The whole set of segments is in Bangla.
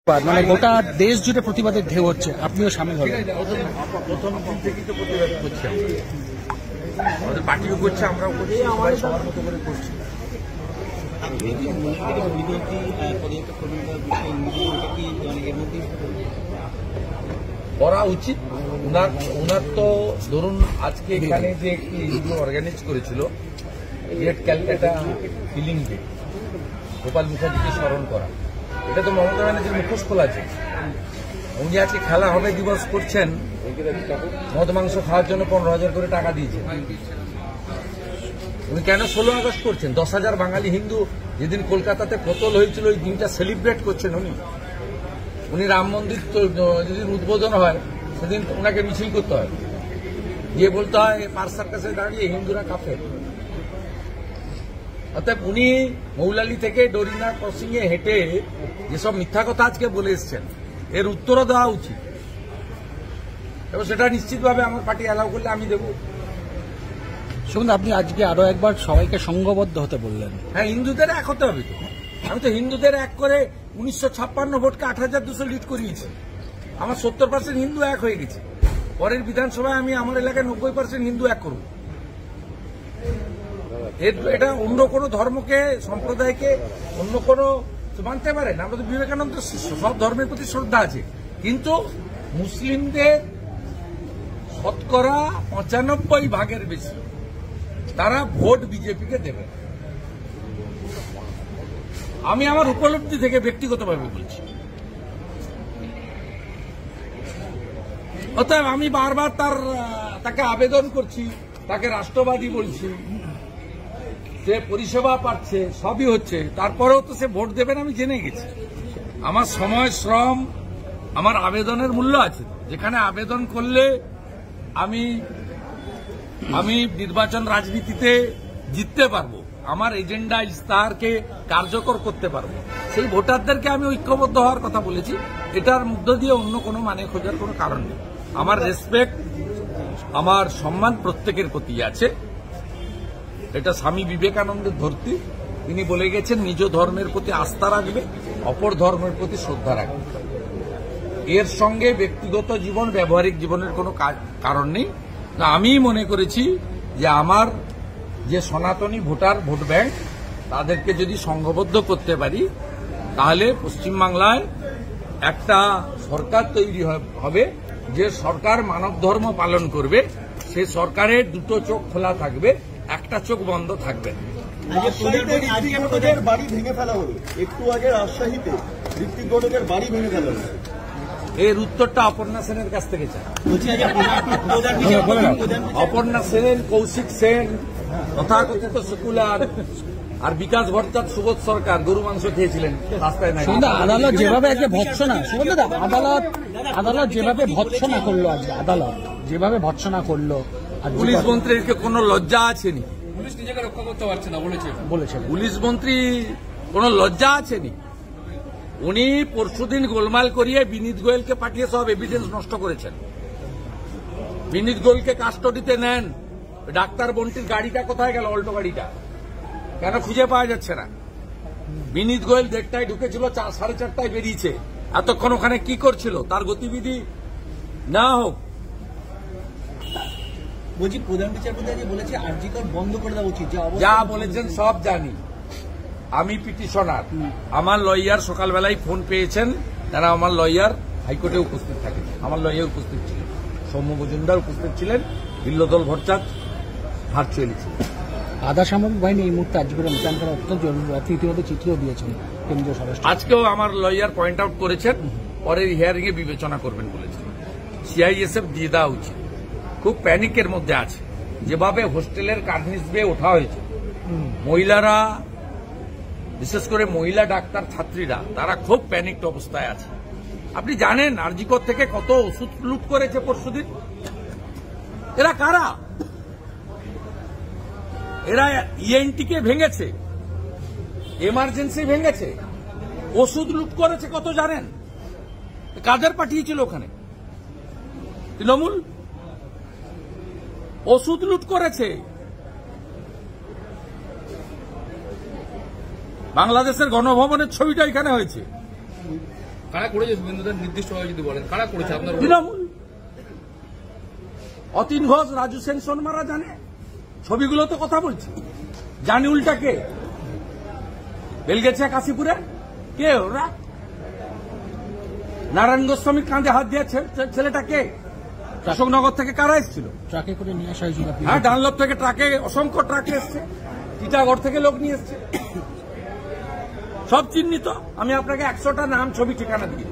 মানে গোটা দেশ জুড়ে প্রতিবাদের ঢেউ হচ্ছে, আপনিও সামিল হলেন। প্রথম দিন থেকেই তো প্রতিবাদ করছি, আমাদের পার্টিও করছে, আমরাও করছি, সবার মতো করে করছি। করা উচিত ওনার তো ধরুন আজকে এখানে যে একটি এগুলো অর্গানাইজ করেছিল great Calcutta killing day, Gopal মুখার্জিকে স্মরণ করা, এটা তো মমতা ব্যানার্জির মুখোশ খোলা আছে। উনি আজকে খেলা হবে দিবস করছেন, মদ মাংস খাওয়ার জন্য 15,000 করে টাকা দিয়েছেন। উনি কেন 16 আগস্ট করছেন? 10,000 বাঙালি হিন্দু যেদিন কলকাতাতে কতল হয়েছিল ওই দিনটা সেলিব্রেট করছেন উনি রাম মন্দির যেদিন উদ্বোধন হয় সেদিন ওনাকে মিছিল করতে হয়, গিয়ে বলতে হয় পার্ক সার্কাসে দাঁড়িয়ে হিন্দুরা কাফের। অর্থাৎ উনি মৌলালি থেকে ডোরিনা ক্রসিং এ হেঁটে যেসব মিথ্যা কথা আজকে বলে এসছেন এর উত্তরও দেওয়া উচিত, এবং সেটা নিশ্চিতভাবে আমার পার্টি অ্যালাউ করলে আমি দেব। শুনুন, আপনি আজকে আরো একবার সবাইকে সংঘবদ্ধ হতে বললেন। হ্যাঁ, হিন্দুদের এক হতে হবে তো। আমি তো হিন্দুদের এক করে 1956 ভোটকে 8,200 লিড করিয়েছি। আমার 70% হিন্দু এক হয়ে গেছে। পরের বিধানসভায় আমি আমার এলাকায় 90% হিন্দু এক করব। এটা অন্য কোনো ধর্মকে, সম্প্রদায়কে অন্য কোনো মানতে পারেন। আমরা তো বিবেকানন্দ শিষ্য, সব ধর্মের প্রতি শ্রদ্ধা আছে, কিন্তু মুসলিমদের শতকরা 95% বেশি তারা ভোট বিজেপিকে দেবে। আমি আমার উপলব্ধি থেকে ব্যক্তিগতভাবে বলছি। অতএব আমি বারবার তাকে আবেদন করছি, তাকে রাষ্ট্রবাদী বলছি, সে পরিষেবা পাচ্ছে, সবই হচ্ছে, তারপরেও তো সে ভোট দেবেন আমি জেনে গেছি। আমার সময়, শ্রম, আমার আবেদনের মূল্য আছে। যেখানে আবেদন করলে আমি নির্বাচন রাজনীতিতে জিততে পারবো, আমার এজেন্ডা ইস্তাহারকে কার্যকর করতে পারবো, সেই ভোটারদেরকে আমি ঐক্যবদ্ধ হওয়ার কথা বলেছি। এটার মধ্য দিয়ে অন্য কোনো মানে খোঁজার কোনো কারণ নেই। আমার রেসপেক্ট, আমার সম্মান প্রত্যেকের প্রতি আছে। এটা স্বামী বিবেকানন্দের ধরতি। তিনি বলে গেছেন নিজ ধর্মের প্রতি আস্থা রাখবে, অপর ধর্মের প্রতি শ্রদ্ধা রাখবে। এর সঙ্গে ব্যক্তিগত জীবন, ব্যবহারিক জীবনের কোনো কারণ নেই। আমি মনে করেছি যে আমার যে সনাতনী ভোট ব্যাংক, তাদেরকে যদি সংঘবদ্ধ করতে পারি তাহলে পশ্চিমবাংলায় একটা সরকার তৈরি হবে, যে সরকার মানব ধর্ম পালন করবে। সেই সরকারের দুটো চোখ খোলা থাকবে, একটা চোখ বন্ধ থাকবে। বাড়ি ভেঙে ফেলা হলো, একটু আগে রাজশাহীতে ঋত্বিক ঘটকের বাড়ি ভেঙে ফেলা হলো। এর উত্তরটা অপর্ণা সেনের কাছ থেকে চাই। অপর্ণা সেন, কৌশিক সেন, তথাকথিত সেকুলার, আর বিকাশ ভট্টাচার্য, সুবোধ সরকার গরু মাংস খেয়েছিলেন রাস্তায়। আদালত যেভাবে আজকে ভৎসনা, আদালত যেভাবে ভৎসনা করলো, আজকে আদালত যেভাবে ভৎসনা করলো, পুলিশ মন্ত্রীর কোনো লজ্জা আছেনি? পুলিশ নিজেকে রক্ষা করতে পারছে না বলেছেন। পুলিশ মন্ত্রী কোনো লজ্জা আছেনি? উনি পরশুদিন গোলমাল করিয়ে বিনীত গোয়েলকে পাঠিয়ে সব এভিডেন্স নষ্ট করেছেন। বিনীত গোয়েলকে কাস্টডিতে নেন। ডাক্তার বন্টির গাড়িটা কোথায় গেল? অল্টো গাড়িটা কেন খুঁজে পাওয়া যাচ্ছে না? বিনীত গোয়েল 1:30টায় ঢুকেছিল, 4:30টায় বেরিয়েছে। এতক্ষণ ওখানে কি করছিল? তার গতিবিধি না হোক। বলছি, প্রধান বিচারপতি বলেছে আরজিকর বন্ধ করে দেওয়া উচিত। যা বলেছেন সব জানি, আমি পিটিশনার। আমার লয়ার সকালবেলায় ফোন পেয়েছেন, তারা আমার লয়ার হাইকোর্টে উপস্থিত থাকেন, আমার লয়ার উপস্থিত ছিলেন, সৌম্য মজুমদার উপস্থিত ছিলেন, বিল্লদল ভট্টাচার্য ভার্চুয়ালি ছিলেন। আধা সামরিক বাহিনী এই মুহূর্তে আজকের মোতায়েন করা অত্যন্ত জরুরি, ইতিমধ্যে চিঠিও দিয়েছেন কেন্দ্রীয় স্বরাষ্ট্র। আজকেও আমার লয়ার পয়েন্ট আউট করেছেন, পরের হিয়ারিং এ বিবেচনা করবেন বলেছেন। সিআইএসএফ দিয়ে দেওয়া উচিত। খুব প্যানিকের মধ্যে আছে। যেভাবে হোস্টেলের কার্নিস বেয়ে ওঠা হয়েছে, মহিলারা, বিশেষ করে মহিলা ডাক্তার ছাত্রীরা, তারা খুব প্যানিকড অবস্থায় আছে। আপনি জানেন আরজিকর থেকে কত ওষুধ লুট করেছে পরশুদিন? এরা কারা? এরা ইএনটিকে ভেঙেছে, এমার্জেন্সি ভেঙেছে, ওষুধ লুট করেছে কত জানেন? কাদের পাঠিয়েছিল ওখানে? তৃণমূল। ওষুধ লুট করেছে। বাংলাদেশের গণভবনের ছবিটা এখানে হয়েছে। কারা করেছে শুভেন্দুদের নির্দিষ্টভাবে যদি বলেন কারা করেছে আপনার তৃণমূল। অতীন ঘোষ, রাজু সেন সোনমারা জানে, ছবিগুলো তো কথা বলছি। জানিউলটা কে? বেলগেছে কাশীপুরে কে ওরা? নারায়ণ গোস্বামীর কাঁধে হাত দিয়ে ছেলেটা কে? অশোকনগর থেকে কারা এসেছিল? ট্রাকে করে নিয়ে আসা হয়েছিল। হ্যাঁ, ডানলপ থেকে ট্রাকে, অসংখ্য ট্রাকে এসছে, টিটাগড় থেকে লোক নিয়ে এসছে, সব চিহ্নিত। আমি আপনাকে 100টা নাম, ছবি, ঠিকানা দিয়ে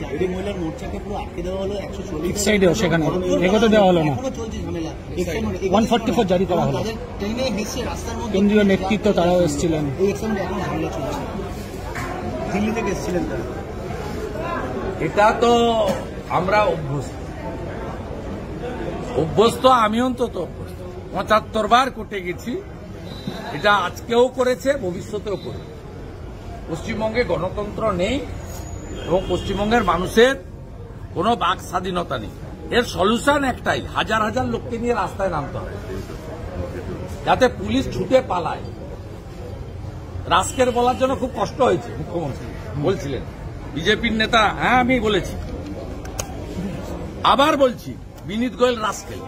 জাগরি মহিলার মোর্চাকে পুরো আটকে দেওয়া হলো 140 সাইডেও সেখানে এগোতে দেওয়া হলো না। এখনো চলছে ঝামেলা। 144 জারি করা হলো। তাদের ট্রেনে হেসে রাস্তার মধ্যে কেন্দ্রীয় নেতৃত্ব তারাও এসেছিলেন। এই এক্সামে এখন ঝামেলা চলছে। দিল্লি থেকে এসেছিলেন তারা। এটা তো আমরা অভ্যস্ত, আমি অন্তত অভ্যস্ত। 75 বার কোর্টে গেছি, এটা আজকেও করেছে, ভবিষ্যতেও করবে। পশ্চিমবঙ্গে গণতন্ত্র নেই এবং পশ্চিমবঙ্গের মানুষের কোনো বাক স্বাধীনতা নেই। এর সলিউশন একটাই, হাজার হাজার লোককে নিয়ে রাস্তায় নামতে হবে, যাতে পুলিশ ছুটে পালায়। রাস্কের বলার জন্য খুব কষ্ট হয়েছে, মুখ্যমন্ত্রী বলছিলেন, বিজেপির নেতা। হ্যাঁ, আমি বলেছি, আবার বলছি, বিনীত গোয়েল রাস্কেল।